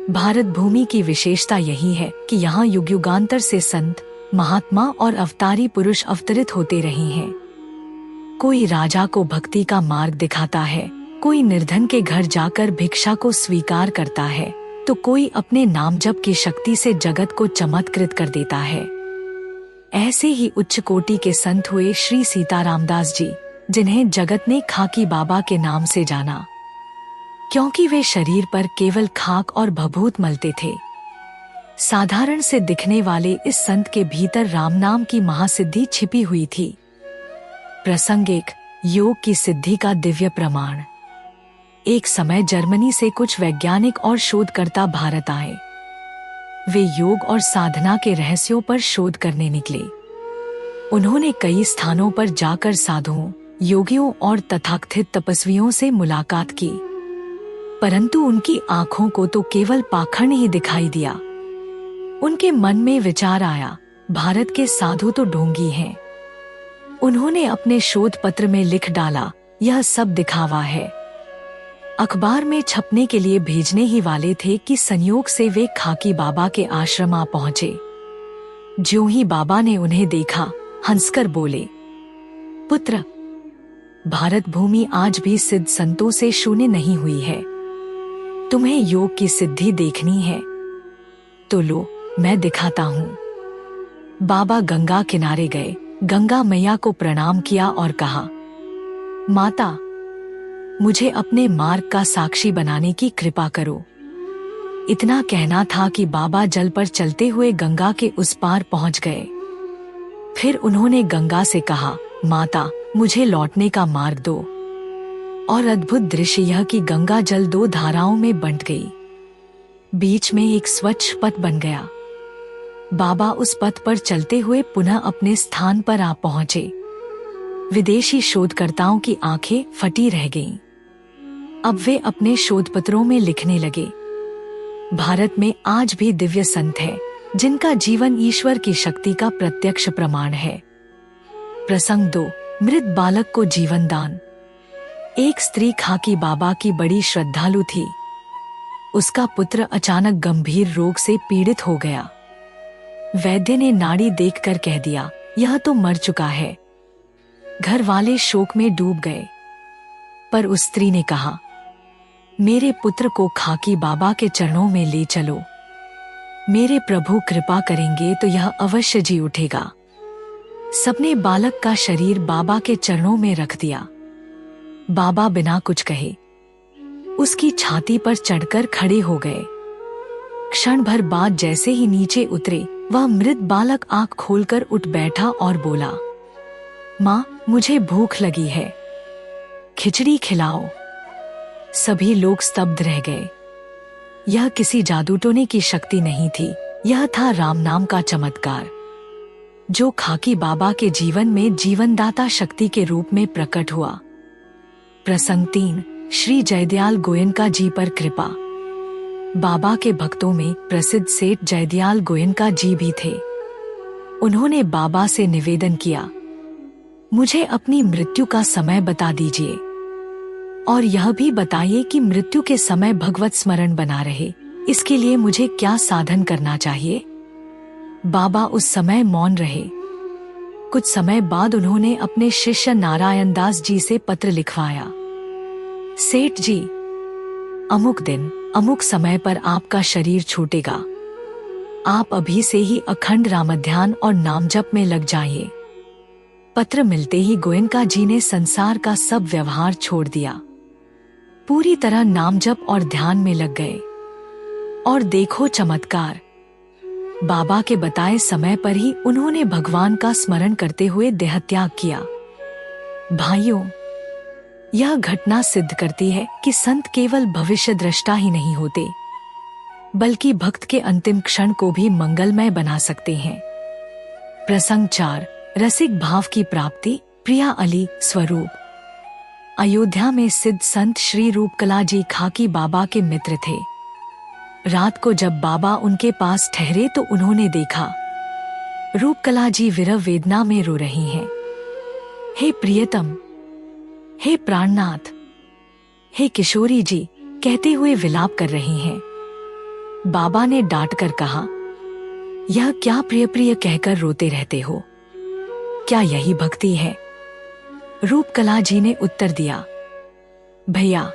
भारत भूमि की विशेषता यही है कि यहाँ युग युगांतर से संत, महात्मा और अवतारी पुरुष अवतरित होते रहे हैं। कोई राजा को भक्ति का मार्ग दिखाता है, कोई निर्धन के घर जाकर भिक्षा को स्वीकार करता है, तो कोई अपने नाम जप की शक्ति से जगत को चमत्कृत कर देता है। ऐसे ही उच्च कोटि के संत हुए श्री सीतारामदास जी, जिन्हें जगत ने खाकी बाबा के नाम से जाना, क्योंकि वे शरीर पर केवल खाक और भभूत मलते थे। साधारण से दिखने वाले इस संत के भीतर राम नाम की महासिद्धि छिपी हुई थी। प्रसंग 1, योग की सिद्धि का दिव्य प्रमाण। एक समय जर्मनी से कुछ वैज्ञानिक और शोधकर्ता भारत आए। वे योग और साधना के रहस्यों पर शोध करने निकले। उन्होंने कई स्थानों पर जाकर साधुओं, योगियों और तथाकथित तपस्वियों से मुलाकात की, परंतु उनकी आंखों को तो केवल पाखंड ही दिखाई दिया। उनके मन में विचार आया, भारत के साधु तो ढोंगी हैं। उन्होंने अपने शोध पत्र में लिख डाला, यह सब दिखावा है। अखबार में छपने के लिए भेजने ही वाले थे कि संयोग से वे खाकी बाबा के आश्रम आ पहुंचे। ज्यों ही बाबा ने उन्हें देखा, हंसकर बोले, पुत्र, भारत भूमि आज भी सिद्ध संतों से शून्य नहीं हुई है। तुम्हें योग की सिद्धि देखनी है तो लो, मैं दिखाता हूँ। बाबा गंगा किनारे गए, गंगा मैया को प्रणाम किया और कहा, माता, मुझे अपने मार्ग का साक्षी बनाने की कृपा करो। इतना कहना था कि बाबा जल पर चलते हुए गंगा के उस पार पहुंच गए। फिर उन्होंने गंगा से कहा, माता, मुझे लौटने का मार्ग दो। और अद्भुत दृश्य यह कि गंगा जल 2 धाराओं में बंट गई। बीच में एक स्वच्छ पथ बन गया। बाबा उस पथ पर चलते हुए पुनः अपने स्थान पर आ पहुंचे। विदेशी शोधकर्ताओं की आंखें फटी रह गईं। अब वे अपने शोधपत्रों में लिखने लगे, भारत में आज भी दिव्य संत है, जिनका जीवन ईश्वर की शक्ति का प्रत्यक्ष प्रमाण है। प्रसंग 2, मृत बालक को जीवन दान। एक स्त्री खाकी बाबा की बड़ी श्रद्धालु थी। उसका पुत्र अचानक गंभीर रोग से पीड़ित हो गया। वैद्य ने नाड़ी देखकर कह दिया, यह तो मर चुका है। घर वाले शोक में डूब गए, पर उस स्त्री ने कहा, मेरे पुत्र को खाकी बाबा के चरणों में ले चलो। मेरे प्रभु कृपा करेंगे तो यह अवश्य जी उठेगा। सबने बालक का शरीर बाबा के चरणों में रख दिया। बाबा बिना कुछ कहे उसकी छाती पर चढ़कर खड़े हो गए। क्षण भर बाद जैसे ही नीचे उतरे, वह मृत बालक आंख खोलकर उठ बैठा और बोला, माँ, मुझे भूख लगी है, खिचड़ी खिलाओ। सभी लोग स्तब्ध रह गए। यह किसी जादू टोने की शक्ति नहीं थी, यह था राम नाम का चमत्कार, जो खाकी बाबा के जीवन में जीवनदाता शक्ति के रूप में प्रकट हुआ। प्रसंग 3, श्री जयदयाल गोयनका जी पर कृपा। बाबा के भक्तों में प्रसिद्ध सेठ जयदयाल गोयनका जी भी थे। उन्होंने बाबा से निवेदन किया, मुझे अपनी मृत्यु का समय बता दीजिए और यह भी बताइए कि मृत्यु के समय भगवत स्मरण बना रहे, इसके लिए मुझे क्या साधन करना चाहिए। बाबा उस समय मौन रहे। कुछ समय बाद उन्होंने अपने शिष्य नारायण दास जी से पत्र लिखवाया, सेठ जी, अमुक दिन अमुक समय पर आपका शरीर छूटेगा। आप अभी से ही अखंड रामध्यान और नाम जप में लग जाइए। पत्र मिलते ही गोयनका जी ने संसार का सब व्यवहार छोड़ दिया, पूरी तरह नाम जप और ध्यान में लग गए। और देखो चमत्कार, बाबा के बताए समय पर ही उन्होंने भगवान का स्मरण करते हुए देहत्याग किया। भाइयों, यह घटना सिद्ध करती है कि संत केवल भविष्य दृष्टा ही नहीं होते, बल्कि भक्त के अंतिम क्षण को भी मंगलमय बना सकते हैं। प्रसंग 4, रसिक भाव की प्राप्ति। प्रिया अली स्वरूप। अयोध्या में सिद्ध संत श्री रूपकला जी खाकी बाबा के मित्र थे। रात को जब बाबा उनके पास ठहरे तो उन्होंने देखा रूपकला जी विरह वेदना में रो रही हैं। हे प्रियतम, हे प्राणनाथ, हे किशोरी जी कहते हुए विलाप कर रही हैं। बाबा ने डांट कर कहा, यह क्या प्रिय प्रिय कहकर रोते रहते हो? क्या यही भक्ति है? रूपकला जी ने उत्तर दिया, भैया,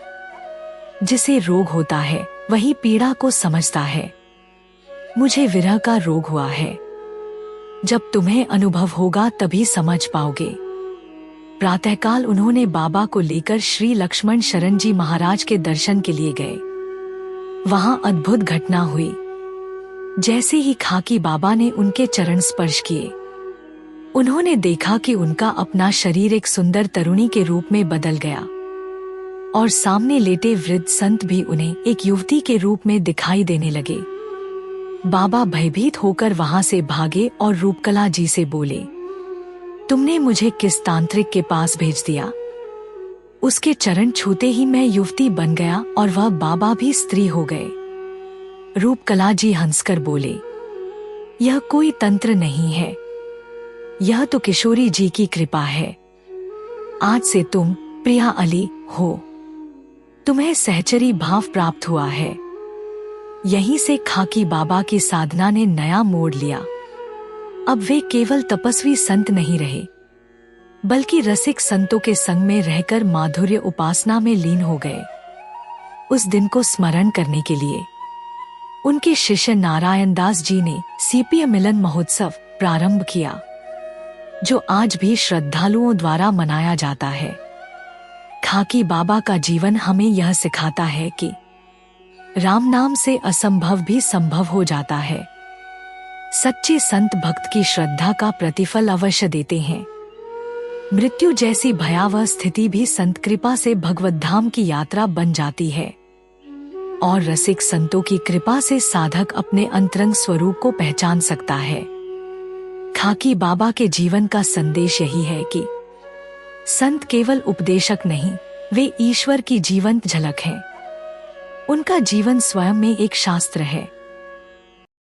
जिसे रोग होता है वही पीड़ा को समझता है। मुझे विरह का रोग हुआ है। जब तुम्हें अनुभव होगा तभी समझ पाओगे। प्रातःकाल उन्होंने बाबा को लेकर श्री लक्ष्मण शरण जी महाराज के दर्शन के लिए गए। वहां अद्भुत घटना हुई। जैसे ही खाकी बाबा ने उनके चरण स्पर्श किए, उन्होंने देखा कि उनका अपना शरीर एक सुंदर तरुणी के रूप में बदल गया और सामने लेटे वृद्ध संत भी उन्हें एक युवती के रूप में दिखाई देने लगे। बाबा भयभीत होकर वहां से भागे और रूपकला जी से बोले, तुमने मुझे किस तांत्रिक के पास भेज दिया? उसके चरण छूते ही मैं युवती बन गया और वह बाबा भी स्त्री हो गए। रूपकला जी हंसकर बोले, यह कोई तंत्र नहीं है, यह तो किशोरी जी की कृपा है। आज से तुम प्रिया अली हो। तुम्हें सहचरी भाव प्राप्त हुआ है। यहीं से खाकी बाबा की साधना ने नया मोड़ लिया। अब वे केवल तपस्वी संत नहीं रहे, बल्कि रसिक संतों के संग में रहकर माधुर्य उपासना में लीन हो गए। उस दिन को स्मरण करने के लिए उनके शिष्य नारायण दास जी ने सीपीए मिलन महोत्सव प्रारंभ किया, जो आज भी श्रद्धालुओं द्वारा मनाया जाता है। खाकी बाबा का जीवन हमें यह सिखाता है कि राम नाम से असंभव भी संभव हो जाता है। सच्चे संत भक्त की श्रद्धा का प्रतिफल अवश्य देते हैं। मृत्यु जैसी भयावह स्थिति भी संत कृपा से भगवत धाम की यात्रा बन जाती है और रसिक संतों की कृपा से साधक अपने अंतरंग स्वरूप को पहचान सकता है। खाकी बाबा के जीवन का संदेश यही है कि संत केवल उपदेशक नहीं, वे ईश्वर की जीवंत झलक हैं। उनका जीवन स्वयं में एक शास्त्र है।